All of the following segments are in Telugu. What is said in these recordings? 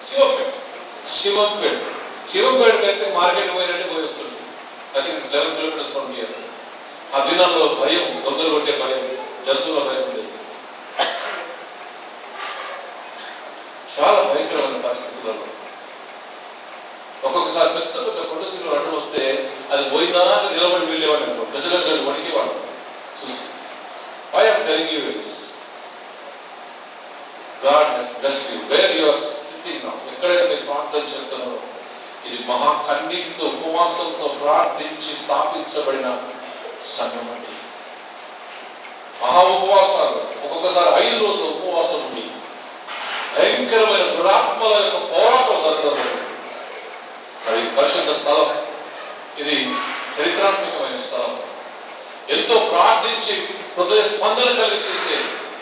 శివంపేట. శివంపేటకి అయితే మార్కెట్ పోయినట్టే పోయి వస్తుంది. అది 11 కిలోమీటర్స్ ఫ్రమ్ హియర్. ఆ దినాల్లో భయం, దొంగలు కొట్టే భయం, జంతువుల భయం ఉండేది. చాలా భయంకరమైన పరిస్థితులలో ఒక్కొక్కసారి పెద్ద పెద్ద కొండశీలు అడ్డం వస్తే అది పోయినా నిలబడి వెళ్ళేవాడు అనుకో, గజగజ వణికేవాడు చూసి. Why I'm telling you is God has blessed you. Where you are sitting now, ఎక్కడైతే మీరు ప్రార్థన చేస్తున్నారో, ఇది మహా కన్నీటితో ఉపవాసంతో ప్రార్థించి స్థాపించబడిన సంఘం అండి. మహా ఉపవాసాలు, ఒక్కొక్కసారి 5 రోజుల ఉపవాసం ఉండి భయంకరమైన దురాత్మల యొక్క పోరాటం జరగడం. మరి పరిశుద్ధ స్థలం, ఇది చరిత్రాత్మకమైన స్థలం. ఎంతో ప్రార్థించి హృదయ స్పందన కలిగి చేసే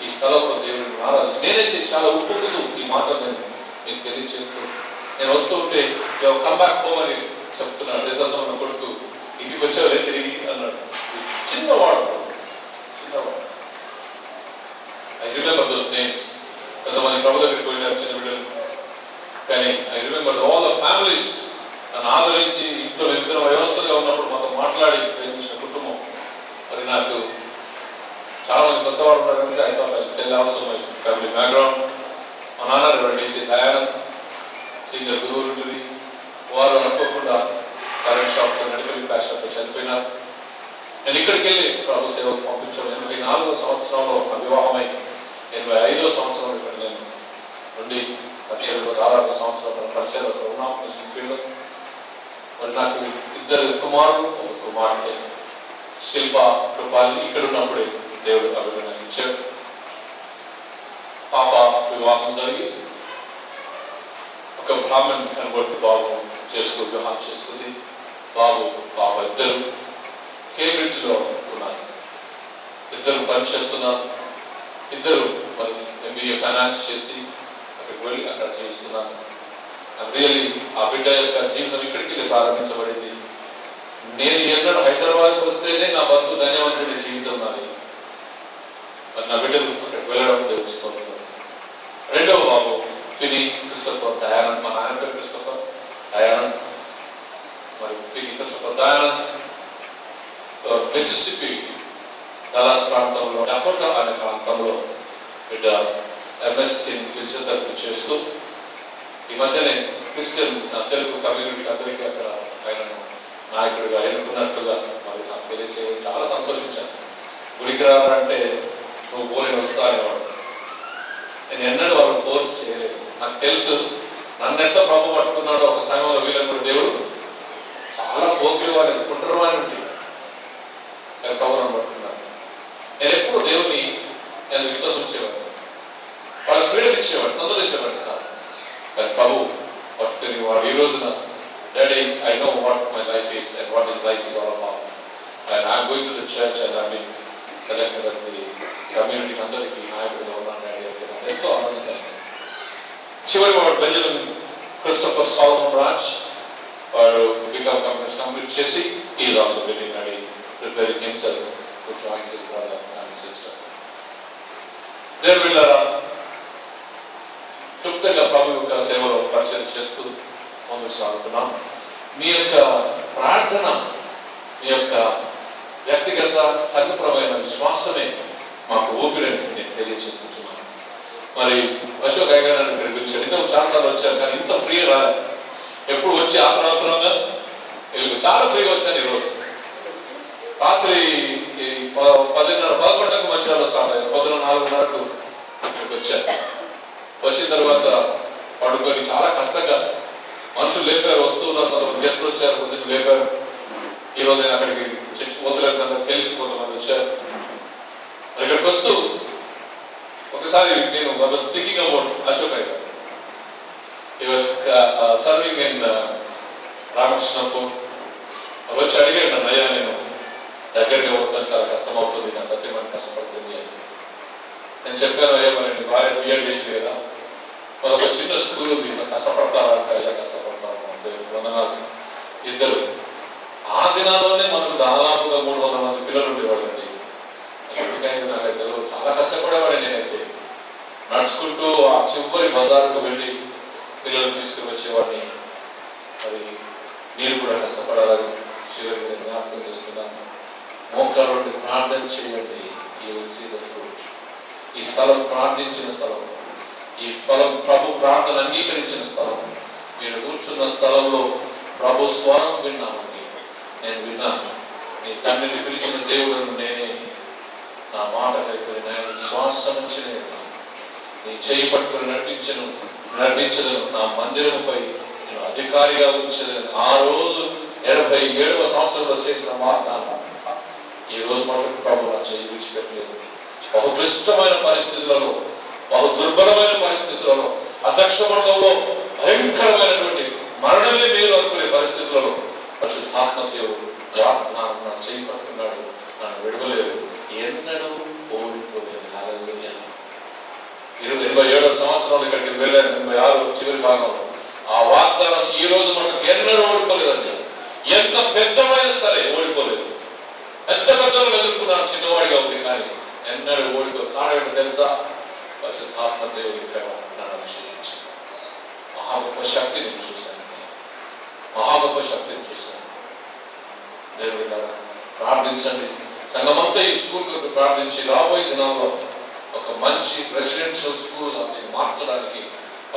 ఈ స్థలంలో దేవుడిని ఆరాధించి నేనైతే చాలా ఉప్పొంగుతూ ఈ మాటలు మీకు తెలియజేస్తూ, నేను వస్తూ ఉంటే కమ్బ్యాక్ హోమ్ అని చెప్తున్నాడు. రిజల్ట్ ఉన్న కొడుకు ఇంటికి వచ్చేవారే తిరిగి అన్నాడు. చిన్నవాడు. I remember those names. కొంతమంది ప్రభు దగ్గరికి పోయినారు చిన్న బిడ్డలు, కానీ I remember all the families నన్ను ఆదరించి ఇంట్లో ఇద్దరు వ్యవస్థగా ఉన్నప్పుడు మాతో మాట్లాడి ప్రేమించిన కుటుంబం. మరి నాకు చాలా మంది కొత్త వాడు ఉన్నారు కనుక I thought I tell also my family background. మా నాన్న డీసీ దయానంద్ సీనియర్ గురువులు, వారు అనుకోకుండా కరెంట్ షాప్తో నడిపి క్లాస్ షాప్లో చనిపోయినారు. నేను ఇక్కడికి వెళ్ళి ప్రభు సేవకు పంపించాను. 84వ సంవత్సరంలో నా వివాహమై 85వ సంవత్సరం ఇక్కడ నేను నుండి పరిచయలో దాదాపు సంవత్సరాల పరిచయలో ఉన్నాం మిషన్ ఫీల్డ్లో. మరి నాకు 2 కుమారులు, 1 కుమార్తె శిల్ప, కృపాలి. ఇక్కడ ఉన్నప్పుడే దేవుడు అభివృద్ధి ఇచ్చాడు. పాప వివాహం జరిగి ఒక బ్రాహ్మణ్ కనబడి బాబు వివాహం చేసుకుంది. బాబు పాప ఇద్దరు కేంబ్రిడ్జ్ లో ఉన్నారు. 2 పనిచేస్తున్నారు. 2 మరి MBA ఫైనాన్స్ చేసి అక్కడికి వెళ్ళి అక్కడ చేస్తున్నారు. రియల్లీ ఆ బిడ్డ యొక్క జీవితం ఇక్కడికి ప్రారంభించబడింది. నేను ఎన్నడూ హైదరాబాద్కి వస్తేనే నా బతుకు ధన్యవంతుడి జీవితం నాది. మరి నా బిడ్డలు అక్కడికి వెళ్ళడం తెలుస్తుంది. 2వ బాబు ఫిని క్రిస్టఫర్ దయానంద్. మా నాన్న పేరు క్రిస్టఫర్ దయానంద్. మరి ఫిని క్రిస్టఫర్ దయానంద్ మిసిసిపి డలాస్ ప్రాంతంలో, డకోటా అనే ప్రాంతంలో బిడ్డ MS ఇన్ ఫిజియోథెరపీ చేస్తూ ఈ మధ్యనే క్రిస్టియన్ తెలుగు కమ్యూనిటీ అందరికీ అక్కడ ఆయనను నాయకుడిగా ఎన్నుకున్నట్టుగా మరి నాకు తెలియచేయడం చాలా సంతోషించాను. గుడికి రావాలంటే నువ్వు పోని వస్తా అనేవాడు. నేను ఎన్నడూ వాళ్ళు ఫోర్స్ చేయలేదు. నాకు తెలుసు నన్ను ఎంత ప్రభు పట్టుకున్నాడో ఒక సంఘంలో వీళ్ళని కూడా దేవుడు చాలా పోకిలు వాడిని కుంటరవాణి ఉంటుంది ప్రభుత్వం పట్టుకున్నాడు. నేను ఎప్పుడు దేవుని నేను విశ్వసించేవాడు, వాళ్ళకి ఫ్రీడమ్ ఇచ్చేవాడు, తొందర ఇచ్చేవాడు కాదు. కానీ ప్రభు పట్టుకుని వాడు ఈ రోజున daddy I know what my life is and what is life is all about and I'm going to the church and I mean selected as the కమ్యూనిటీకి అందరికీ నాయకుడిగా ఉన్నాను డాడీ అంటే ఎంతో ఆనందంగా. చివరి వాడు బెంజమిన్ క్రిస్టఫర్ సాల్మన్ రాజ్, వాడు బికామ్ కంపెనీస్ కంప్లీట్ చేసి is also very ready preparing himself to join his brother and sister. దేవుని బిడ్డలారా, క్లుప్తంగా ప్రభు యొక్క సేవలో పరిచయం చేస్తూ ముందుకు సాగుతున్నాం. మీ యొక్క ప్రార్థన, మీ యొక్క వ్యక్తిగత సంఘపరమైన విశ్వాసమే మాకు ఊపిరని నేను తెలియజేస్తున్నాను. మరి అశోక్ అయ్య గారు ఇక్కడ పిలిచారు. ఇంకా చాలాసార్లు వచ్చారు, కానీ ఇంత ఫ్రీ రాలేదు. ఎప్పుడు వచ్చి ఆపరాపురంగా చాలా ఫ్రీగా వచ్చాను. ఈరోజు రాత్రి 10:30, 11కు మంచిర్యాలలో స్టార్ట్ అయ్యారు. పొద్దున 4:30కు ఇక్కడికి వచ్చారు. వచ్చిన తర్వాత పడుకొని చాలా కష్టంగా మనుషులు లేపారు, వస్తూ ఉన్నారు. కొంతమంది గెస్టులు వచ్చారు, కొంతమంది లేపారు. ఈరోజు నేను అక్కడికి చర్చి పోతలేదు తెలిసి కొంతమంది వచ్చారు. ఇక్కడికి వస్తూ ఒకసారి నేను స్పీకింగ్ అబౌట్ అశోక్ అయ్య గారు. He was serving in Ramakrishnapur. వచ్చి అడిగారు నన్ను, అయ్యా నేను దగ్గరగా పోతాను, చాలా కష్టం అవుతుంది, నా సత్యమని కష్టపడుతుంది అని. నేను చెప్పాను, అయ్యా మరి నీ భార్య బిఎడ్ చేసింది కదా, మరి ఒక చిన్న స్కూల్ ఉంది, కష్టపడతారా అంటే అయ్యా కష్టపడతాను అంటే వందనాలు. 2 ఆ దినాల్లోనే మనకు దాదాపుగా 300 మంది పిల్లలు ఉండేవాడు అండి. ఎందుకంటే నాకైతే చాలా కష్టపడేవాడే. నేనైతే నడుచుకుంటూ ఆ చివరి బజార్కు వెళ్ళి పిల్లలు తీసుకుని వచ్చేవాడిని. మరి మీరు కూడా కష్టపడాలని చివరికి నేను జ్ఞాపకం చేస్తున్నాను. మోకాళ్ళ ప్రార్థన చేయండి, you will see the fruit. ఈ స్థలం ప్రార్థించిన స్థలం, ఈ స్థలం ప్రభు ప్రార్థన అంగీకరించిన స్థలం. మీరు కూర్చున్న స్థలంలో ప్రభు స్వరం విన్నామండి. నేను విన్నాను. నీ తండ్రిని పిలిచిన దేవుడును నేనే, నా మాట అయిపోయిన విశ్వాసం ఉంచినే నీ చేయి పట్టుకుని నడిపించదను, నా మందిరముపై నేను అధికారిగా ఉంచదని ఆ రోజు 87వ సంవత్సరంలో చేసిన వాగ్దానం ఈ రోజు మటుకు ప్రభు నా చేయి విడిచిపెట్టలేదు. బహు క్లిష్టమైన పరిస్థితులలో, బహు దుర్బలమైన పరిస్థితులలో, అధ్యక్షమండలంలో భయంకరమైనటువంటి మరణమే మేలు అనుకునే పరిస్థితులలో పరిశుద్ధాత్మ దేవుడు వాగ్దానం నా చేయి పట్టుకున్నాడు, నన్ను విడవలేదు, ఎన్నడూ ఓడిపోలేదు. హల్లెలూయా. 87వ సంవత్సరంలో ఇక్కడికి వెళ్ళాను, 86 చివరి భాగంలో. ఆ వాగ్దానం ఈ రోజు మనకు ఎన్నడూ ఓడిపోలేదండి. ఎంత పెద్దమైన సరే ఓడిపోలేదు. పెద్ద పెద్దలు ఎదుర్కొన్నాను చిన్నవాడిగా ఉంది, కానీ ఎన్నడూ ఓడిపో కారణం తెలుసా? పరిశుద్ధాత్మ దేవుడు ఇక్కడ నన్ను అభిషేకించాడు. మహా గొప్ప శక్తిని చూశాను, మహా గొప్ప శక్తిని చూశాను. దేవుడి ద్వారా ప్రార్థించండి. సంఘమంతా ఈ స్కూల్ కొరకు ప్రార్థించి రాబోయే దినాల్లో ఒక మంచి రెసిడెన్షియల్ స్కూల్ అది మార్చడానికి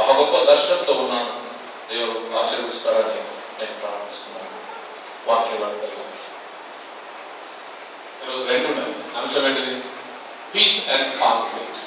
ఒక గొప్ప దర్శనంతో ఉన్నాను. దేవుడు ఆశీర్వదిస్తారని నేను ప్రార్థిస్తున్నాను. వాక్యాలు ఈరోజు 2 అంశం ఏంటిది? Peace and conflict.